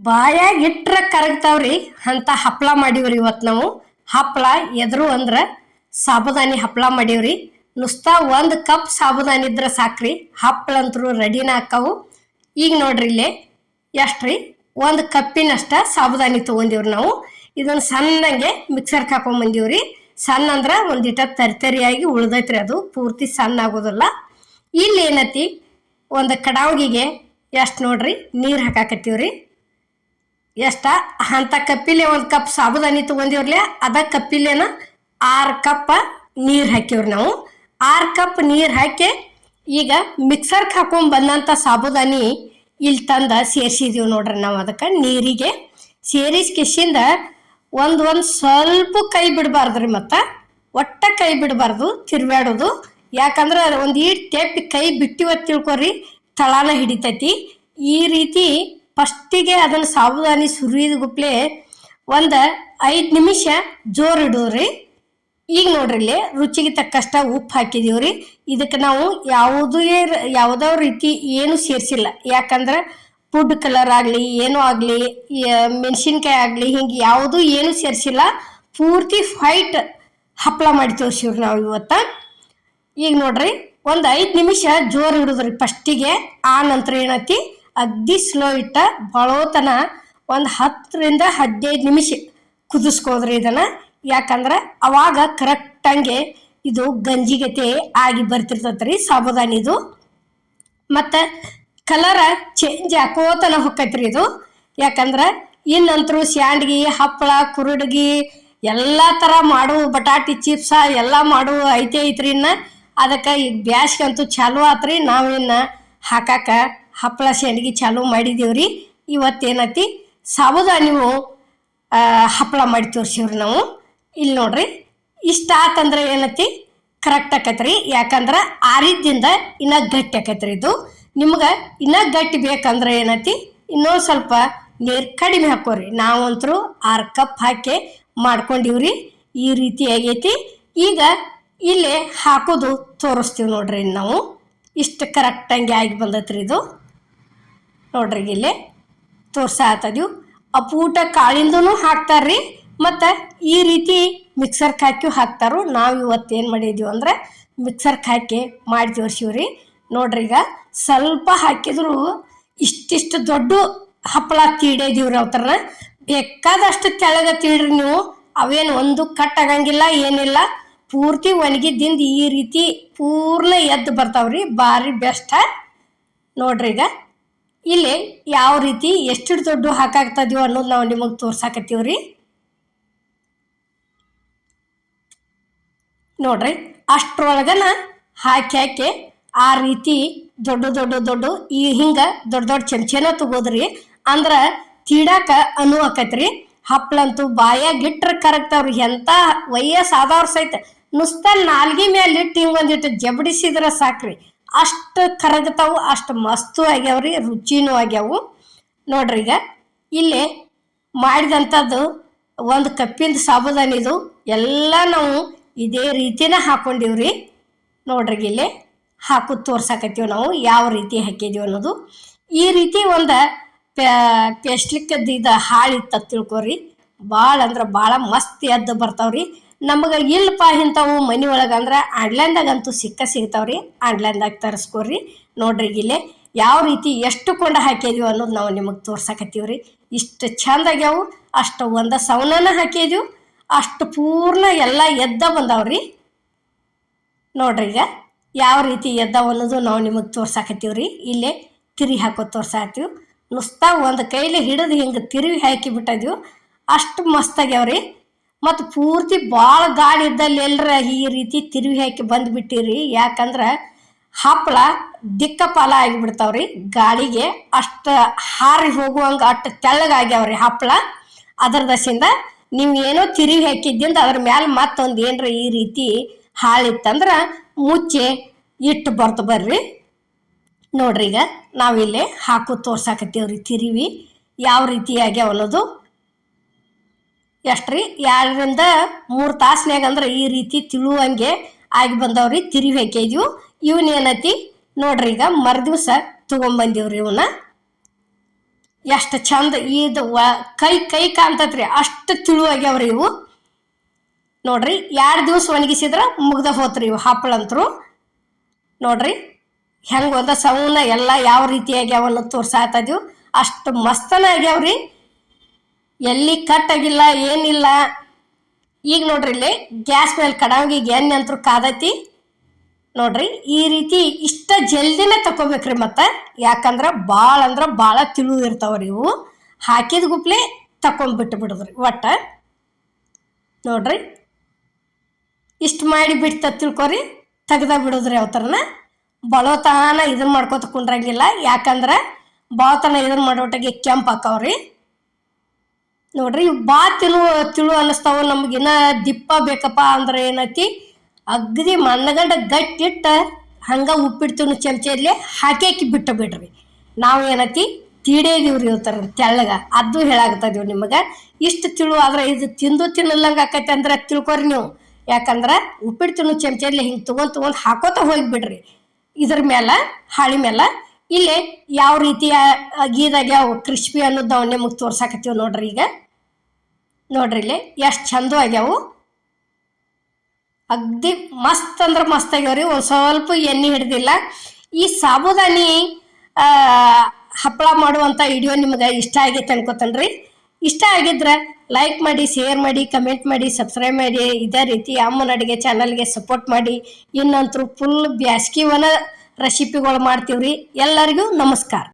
ಬಾಯಾಗ ಇಟ್ರ ಕರಗ್ತಾವ್ರಿ ಅಂತ ಹಪ್ಳ ಮಾಡೀವ್ರಿ. ಇವತ್ತು ನಾವು ಹಪ್ಳ ಎದ್ರು ಅಂದ್ರ ಸಾಬುದಾನಿ ಹಪ್ಳ ಮಾಡೀವ್ರಿ. ನುಸ್ತಾ 1 ಕಪ್ ಸಾಬುದಾನಿ ಇದ್ರ ಸಾಕ್ರಿ, ಹಪ್ಳ ಅಂತರೂ ರೆಡಿನ ಹಾಕಾವು. ಈಗ ನೋಡ್ರಿ ಇಲ್ಲೇ ಎಷ್ಟ್ರಿ, 1 ಕಪ್ಪಿನಷ್ಟ ಸಾಬುದಾನಿ ತಗೊಂಡಿವ್ರಿ ನಾವು. ಇದನ್ನ ಸಣ್ಣಂಗೆ ಮಿಕ್ಸರ್ಗೆ ಹಾಕೊಂಡ್ ಬಂದೀವ್ರಿ. ಸಣ್ಣ ಅಂದ್ರ ಒಂದಿಟ ತರಿತರಿಯಾಗಿ ಉಳ್ದೈತ್ರಿ, ಅದು ಪೂರ್ತಿ ಸಣ್ಣ ಆಗೋದಿಲ್ಲ. ಇಲ್ಲಿ ಏನತಿ, ಒಂದು ಕಡಾವಗಿಗೆ ಎಷ್ಟು ನೋಡ್ರಿ ನೀರು ಹಾಕಾಕತ್ತೀವ್ರಿ. ಎಷ್ಟ ಅಂತ ಕಪ್ಪಿಲೆ 1 ಕಪ್ ಸಾಬುದಾನಿ ತಗೊಂಡಿವ್ರಲೆ ಅದ ಕಪ್ಪಿಲೇನ 6 ಕಪ್ ನೀರು ಹಾಕಿವ್ರಿ ನಾವು. 6 ಕಪ್ ನೀರು ಹಾಕಿ ಈಗ ಮಿಕ್ಸರ್ಗೆ ಹಾಕೊಂಡ್ ಬಂದಂತ ಸಾಬುದಾನಿ ಇಲ್ಲಿ ತಂದ ಸೇರಿಸಿದೀವಿ ನೋಡ್ರಿ ನಾವು. ಅದಕ್ಕೆ ನೀರಿಗೆ ಸೇರಿಸ್ಕಿಸಿಂದ ಒಂದು ಸ್ವಲ್ಪ ಕೈ ಬಿಡಬಾರ್ದ್ರಿ, ಮತ್ತು ಒಟ್ಟ ಕೈ ಬಿಡಬಾರ್ದು, ತಿರ್ವ್ಯಾಡೋದು. ಯಾಕಂದ್ರೆ ಒಂದು ಈಟ್ ತೆಪ್ಪಿ ಕೈ ಬಿಟ್ಟಿವತ್ತು ತಿಳ್ಕೊರಿ, ತಳಾನ ಹಿಡಿತೈತಿ. ಈ ರೀತಿ ಫಸ್ಟಿಗೆ ಅದನ್ನು ಸಾಬುದಾನಿ ಸುರಿದ ಗುಪ್ಲೆ ಒಂದು 5 ನಿಮಿಷ ಜೋರು ಇಡೋರಿ. ಈಗ ನೋಡ್ರಿ ಇಲ್ಲಿ ರುಚಿಗೆ ತಕ್ಕಷ್ಟ ಉಪ್ಪು ಹಾಕಿದೀವ್ರಿ. ಇದಕ್ಕೆ ನಾವು ಯಾವುದೋ ರೀತಿ ಏನು ಸೇರಿಸಿಲ್ಲ. ಯಾಕಂದ್ರೆ ಫುಡ್ ಕಲರ್ ಆಗಲಿ ಏನೂ ಆಗಲಿ, ಮೆಣಸಿನ್ಕಾಯಿ ಆಗಲಿ, ಹಿಂಗೆ ಯಾವುದೂ ಏನು ಸೇರಿಸಿಲ್ಲ. ಪೂರ್ತಿ ವೈಟ್ ಹಪ್ಪಳ ಮಾಡಿ ತೋರಿಸಿವ್ರಿ ನಾವು ಇವತ್ತು. ಈಗ ನೋಡ್ರಿ ಒಂದು 5 ನಿಮಿಷ ಜೋರು ಇಡೋದ್ರಿ ಫಸ್ಟಿಗೆ. ಆ ನಂತರ ಏನೈತಿ, ಅಗ್ದಿ ಸ್ಲೋ ಇಟ್ಟ ಬಳೋತನ ಒಂದು 10 ರಿಂದ 15 ನಿಮಿಷ ಕುದಿಸ್ಕೋದ್ರಿ ಇದನ್ನ. ಯಾಕಂದ್ರೆ ಅವಾಗ ಕರೆಕ್ಟಂಗೆ ಇದು ಗಂಜಿಗತೆ ಆಗಿ ಬರ್ತಿರ್ತೈತ್ರಿ ಸಾಬುದಾನಿದು. ಮತ್ತು ಕಲರ ಚೇಂಜ್ ಹಾಕೋತನ ಹೊಕ್ಕೈತ್ರಿ ಇದು. ಯಾಕಂದ್ರೆ ಇನ್ನಂತರೂ ಸ್ಯಾಂಡ್ಗಿ, ಹಪ್ಪಳ, ಕುರುಡ್ಗಿ ಎಲ್ಲ ಥರ ಮಾಡು, ಬಟಾಟಿ ಚಿಪ್ಸ ಎಲ್ಲ ಮಾಡು ಐತ್ರಿ ಇನ್ನು. ಅದಕ್ಕೆ ಈಗ ಬ್ಯಾಸ್ಗಂತೂ ಚಾಲು ಆತ್ರಿ. ನಾವಿನ್ನು ಹಾಕಾಕ ಹಪ್ಪಳ ಸ್ಯಾಂಡ್ಗಿ ಚಾಲು ಮಾಡಿದೀವ್ರಿ. ಇವತ್ತೇನೈತಿ ಸಾಬುದಾನಿವು ಹಪ್ಪಳ ಮಾಡಿ ತೋರಿಸಿವ್ರಿ ನಾವು. ಇಲ್ಲಿ ನೋಡ್ರಿ ಇಷ್ಟ ಆತಂದ್ರೆ ಏನೈತಿ ಕರೆಕ್ಟ್ ಆಕೈತ್ರಿ. ಯಾಕಂದ್ರೆ ಆರಿದ್ದಿಂದ ಇನ್ನೂ ಗಟ್ಟಿ ಆಕೈತ್ರಿ ಇದು. ನಿಮ್ಗೆ ಇನ್ನೂ ಗಟ್ಟಿ ಬೇಕಂದ್ರೆ ಏನೈತಿ, ಇನ್ನೊಂದು ಸ್ವಲ್ಪ ನೀರು ಕಡಿಮೆ ಹಾಕೋರಿ. ನಾವಂತರೂ 6 ಕಪ್ ಹಾಕಿ ಮಾಡ್ಕೊಂಡಿವ್ರಿ. ಈ ರೀತಿ ಆಗೈತಿ. ಈಗ ಇಲ್ಲೇ ಹಾಕೋದು ತೋರಿಸ್ತೀವಿ ನೋಡ್ರಿ. ನಾವು ಇಷ್ಟು ಕರೆಕ್ಟಂಗೆ ಆಗಿ ಬಂದೈತ್ರಿ ಇದು. ನೋಡ್ರಿ ಇಲ್ಲೇ ತೋರ್ಸಾತದೀವಿ. ಅಪೂಟ ಕಾಳಿಂದೂ ಹಾಕ್ತಾರ್ರಿ, ಮತ್ತು ಈ ರೀತಿ ಮಿಕ್ಸರ್ಗೆ ಹಾಕಿ ಹಾಕ್ತಾರು. ನಾವು ಇವತ್ತೇನು ಮಾಡಿದ್ದೀವಿ ಅಂದ್ರೆ ಮಿಕ್ಸರ್ಗೆ ಹಾಕಿ ಮಾಡಿ ತೋರಿಸಿವ್ರಿ. ನೋಡ್ರಿ ಈಗ ಸ್ವಲ್ಪ ಹಾಕಿದ್ರು ಇಷ್ಟಿಷ್ಟು ದೊಡ್ಡ ಹಪ್ಪಳ ತೀಡಿದೀವ್ರಿ. ಅವತ್ತರನ್ನ ಬೇಕಾದಷ್ಟು ತೆಳಗೆ ತೀಡ್ರಿ ನೀವು, ಅವೇನು ಒಂದು ಕಟ್ ಆಗಂಗಿಲ್ಲ ಏನಿಲ್ಲ. ಪೂರ್ತಿ ಒಣಗಿದ್ದಿಂದ ಈ ರೀತಿ ಪೂರ್ಣ ಎದ್ದು ಬರ್ತಾವ್ರಿ. ಭಾರಿ ಬೆಸ್ಟ್. ನೋಡ್ರಿ ಈಗ ಇಲ್ಲಿ ಯಾವ ರೀತಿ ಎಷ್ಟು ದೊಡ್ಡ ಹಾಕಾಗ್ತದೀವೋ ಅನ್ನೋದು ನಾವು ನಿಮಗೆ ತೋರ್ಸಾಕತ್ತೀವ್ರಿ. ನೋಡ್ರಿ ಅಷ್ಟ್ರೊಳಗನ ಹಾಕಿ ಆ ರೀತಿ ದೊಡ್ಡ ಈ ಹಿಂಗೆ ದೊಡ್ಡ ಚಮಚನ ತಗೋದ್ರಿ. ಅಂದ್ರೆ ತೀಡಾಕ ಆಕೈತ್ರಿ. ಹಪ್ಳಂತೂ ಬಾಯಾಗಿಟ್ರ ಕರಗ್ತಾವ್ರಿ. ಎಂಥ ವಯಸ್ಸಾದವ್ರ ಸಹಿತ ನುಸ್ತ ನಾಲ್ಗಿ ಮೇಲೆ ಇಟ್ಟು ಹಿಂಗೊಂದಿಟ್ಟು ಜಬಡಿಸಿದ್ರೆ ಸಾಕ್ರಿ, ಅಷ್ಟು ಕರಗ್ತಾವು. ಅಷ್ಟು ಮಸ್ತು ಆಗ್ಯಾವ್ರಿ, ರುಚಿನೂ ಆಗ್ಯಾವು. ನೋಡ್ರಿ ಈಗ ಇಲ್ಲಿ ಮಾಡಿದಂಥದ್ದು 1 ಕಪ್ಪಿಂದ ಸಾಬುದಾನಿದು ಎಲ್ಲ ನಾವು ಇದೇ ರೀತಿನ ಹಾಕೊಂಡಿವ್ರಿ. ನೋಡ್ರಿ ಇಲ್ಲಿ ಹಾಕೋದು ತೋರ್ಸಾಕತ್ತೀವಿ ನಾವು ಯಾವ ರೀತಿ ಹಾಕಿದೀವಿ ಅನ್ನೋದು. ಈ ರೀತಿ ಒಂದು ಪೇಸ್ಟ್ಲಿಕ್ಕದ್ದು ಇದು ಹಾಳಿತ್ತ ತಿಳ್ಕೊರಿ, ಭಾಳ ಅಂದ್ರೆ ಭಾಳ ಮಸ್ತ್ ಎದ್ದು ಬರ್ತಾವ್ರಿ. ನಮಗೆ ಇಲ್ಲಪ್ಪ ಇಂಥವು ಮನೆ ಒಳಗೆ ಅಂದ್ರೆ ಆನ್ಲೈನ್ದಾಗಂತೂ ಸಿಗ್ತಾವ್ರಿ. ಆನ್ಲೈನ್ದಾಗ ತರಿಸ್ಕೊರಿ. ನೋಡ್ರಿ ಇಲ್ಲೇ ಯಾವ ರೀತಿ ಎಷ್ಟು ಕೊಂಡ ಹಾಕಿದೀವಿ ಅನ್ನೋದು ನಾವು ನಿಮಗೆ ತೋರ್ಸಾಕತ್ತೀವ್ರಿ. ಇಷ್ಟು ಚಂದ ಆಗ್ಯಾವು. ಅಷ್ಟು ಒಂದು ಸೌನನ ಹಾಕಿದೀವಿ, ಅಷ್ಟು ಪೂರ್ಣ ಎಲ್ಲ ಎದ್ದ ಬಂದಾವ್ರಿ. ನೋಡ್ರಿ ಈಗ ಯಾವ ರೀತಿ ಎದ್ದಾವ ಅನ್ನೋದು ನಾವು ನಿಮಗೆ ತೋರ್ಸಾಕತ್ತೀವ್ರಿ. ಇಲ್ಲೇ ತಿರುವಿ ಹಾಕೋದು ತೋರ್ಸಾಕತ್ತೀವಿ. ನುಸ್ತಾ ಒಂದು ಕೈಲಿ ಹಿಡಿದು ಹಿಂಗೆ ತಿರುವಿ ಹಾಕಿ ಬಿಟ್ಟಿದ್ದೀವಿ. ಅಷ್ಟು ಮಸ್ತಾಗ್ಯಾವ್ರಿ. ಮತ್ತು ಪೂರ್ತಿ ಭಾಳ ಗಾಳಿ ಇದ್ದಲ್ಲಿ ಎಲ್ಲರ ಈ ರೀತಿ ತಿರುವಿ ಹಾಕಿ ಬಂದುಬಿಟ್ಟಿರಿ. ಯಾಕಂದ್ರೆ ಹಪ್ಪಳ ದಿಕ್ಕಪಾಲ ಆಗಿಬಿಡ್ತಾವ್ರಿ ಗಾಳಿಗೆ. ಅಷ್ಟು ಹಾರಿ ಹೋಗುವಂಗೆ ಅಷ್ಟು ತೆಳ್ಳಗಾಗ್ಯಾವ್ರಿ ಹಪ್ಪಳ. ಅದರ ದಶೆಯಿಂದ ನೀವು ಏನೋ ತಿರುವಿ ಹಾಕಿದ್ದಿಂದ ಅದ್ರ ಮ್ಯಾಲೆ ಮತ್ತೊಂದು ಏನರ ಈ ರೀತಿ ಹಾಳಿತ್ತಂದ್ರೆ ಮುಚ್ಚೆ ಇಟ್ಟು ಬರ್ರಿ. ನೋಡ್ರಿ ಈಗ ನಾವಿಲ್ಲೇ ಹಾಕು ತೋರ್ಸಾಕತ್ತೀವ್ರಿ ತಿರುವಿ ಯಾವ ರೀತಿ ಆಗ್ಯಾವ ಅನ್ನೋದು. ಎಷ್ಟ್ರಿ 2 ರಿಂದ 3 ತಾಸ್ನ್ಯಾಗ ಅಂದ್ರೆ ಈ ರೀತಿ ತಿಳುವಂಗೆ ಆಗಿ ಬಂದವ್ರಿ ತಿರುವಿ ಹಾಕಿದ್ವು. ಇವನ್ ಏನೈತಿ ನೋಡ್ರಿ, ಈಗ ಮರುದಿವ್ಸ ತಗೊಂಬಂದಿವ್ರಿ ಇವನ್ನ. ಎಷ್ಟು ಚಂದ ಇದು ಕೈ ಕಾಣ್ತತ್ರಿ, ಅಷ್ಟು ತಿಳು ಆಗ್ಯಾವ್ರಿ ಇವು. ನೋಡ್ರಿ 2 ದಿವಸ ಒಣಗಿಸಿದ್ರ ಮುಗ್ದ ಹೋತ್ರಿ ಇವು ಹಪ್ಪಳಂತ್ರು. ನೋಡ್ರಿ ಹೆಂಗ ಒಂದ ಸೌನ ಎಲ್ಲ ಯಾವ ರೀತಿ ಆಗ್ಯಾವನ್ನ ತೋರ್ಸಾತದ್ವು. ಅಷ್ಟು ಮಸ್ತನ ಆಗ್ಯಾವ್ರಿ, ಎಲ್ಲಿ ಕಟ್ಟಾಗಿಲ್ಲ ಏನಿಲ್ಲ. ಈಗ ನೋಡ್ರಿ ಇಲ್ಲಿ ಗ್ಯಾಸ್ ಮೇಲೆ ಕಡಾವಿಗೆ ಎಣ್ಣೆ ಅಂತೂ ಕಾದೈತಿ. ನೋಡ್ರಿ ಈ ರೀತಿ ಇಷ್ಟ ಜಲ್ದಿನೇ ತಕೋಬೇಕ್ರಿ. ಮತ್ತೆ ಯಾಕಂದ್ರ ಭಾಳ ತಿಳು ಇರ್ತಾವ್ರಿ ಇವು. ಹಾಕಿದ ಗುಪ್ಲೆ ತಕೊಂಡ್ಬಿಟ್ಟು ಬಿಡುದ್ರಿ ಒಟ್ಟ. ನೋಡ್ರಿ ಇಷ್ಟು ಮಾಡಿ ಬಿಡ್ತ ತಿಳ್ಕೊರಿ, ತೆಗ್ದ ಬಿಡುದ್ರಿ ಅವತರನ. ಬಳೋತನ ಇದನ್ನ ಮಾಡ್ಕೊತ ಕುಂಡ್ರಂಗಿಲ್ಲ, ಯಾಕಂದ್ರೆ ಬಾತನ ಇದನ್ನ ಮಾಡೋಟಿಗೆ ಕೆಂಪು ಹಾಕವ್ರಿ. ನೋಡ್ರಿ ಇವು ತಿಳು ಅನ್ನಿಸ್ತಾವ. ನಮ್ಗಿನ್ನ ದಿಪ್ಪ ಬೇಕಪ್ಪ ಅಂದ್ರೆ ಏನೈತಿ, ಅಗದಿ ಮಣ್ಣಗಂಡ ಗಟ್ಟಿಟ್ಟ ಹಂಗ ಉಪ್ಪಿಡ್ತೀವಿ ಚಮಚೆಯಲ್ಲಿ ಹಾಕಿ ಬಿಟ್ಟು ಬಿಡ್ರಿ. ನಾವು ಏನೈತಿ ತೀಡೇದೀವ್ರಿ ಇವತ್ತರ ತೆಳ್ಳಗ, ಅದು ಹೇಳಾಗ್ತದೀವಿ ನಿಮಗೆ. ಇಷ್ಟು ತಿಳು ಆದ್ರೆ ಇದು ತಿನ್ನಲ್ಲಂಗ ಆಕೈತಿ ಅಂದ್ರೆ ತಿಳ್ಕೊರಿ ನೀವು. ಯಾಕಂದ್ರೆ ಉಪ್ಪಿಡ್ತೀವಿ ಚಮಚೆಯಲ್ಲಿ ಹಿಂಗೆ ತಗೊಂಡ್ ಹಾಕೋತ ಹೋಗಿಬಿಡ್ರಿ ಇದ್ರ ಮೇಲೆ, ಹಾಳಿ ಮೇಲೆ. ಇಲ್ಲೇ ಯಾವ ರೀತಿಯ ಗೀದಾಗ ಯಾವ ಕ್ರಿಸ್ಪಿ ಅನ್ನೋದು ನಾವು ನಿಮಗೆ ತೋರ್ಸಾಕತ್ತೀವಿ ನೋಡ್ರಿ. ಈಗ ನೋಡ್ರಿ ಇಲ್ಲಿ ಎಷ್ಟು ಚಂದ ಆಗ್ಯಾವು, ಅಗ್ದಿ ಮಸ್ತ್ ಅಂದ್ರೆ ಮಸ್ತ್ ಆಗ್ಯಾವ್ರಿ. ಒಂದು ಸ್ವಲ್ಪ ಎಣ್ಣೆ ಹಿಡ್ದಿಲ್ಲ. ಈ ಸಾಬುದಾನಿ ಹಪ್ಪಳ ಮಾಡುವಂಥ ವಿಡಿಯೋ ನಿಮ್ಗೆ ಇಷ್ಟ ಆಗೈತೆ ಅನ್ಕೋತನ್ರಿ. ಇಷ್ಟ ಆಗಿದ್ರೆ ಲೈಕ್ ಮಾಡಿ, ಶೇರ್ ಮಾಡಿ, ಕಮೆಂಟ್ ಮಾಡಿ, ಸಬ್ಸ್ಕ್ರೈಬ್ ಮಾಡಿ. ಇದೇ ರೀತಿ ಅಮ್ಮನ ಅಡುಗೆ ಚಾನಲ್ಗೆ ಸಪೋರ್ಟ್ ಮಾಡಿ. ಇನ್ನಂತರೂ ಫುಲ್ ಬ್ಯಾಸ್ಗಿ ರೆಸಿಪಿಗಳು ಮಾಡ್ತೀವ್ರಿ. ಎಲ್ಲರಿಗೂ ನಮಸ್ಕಾರ.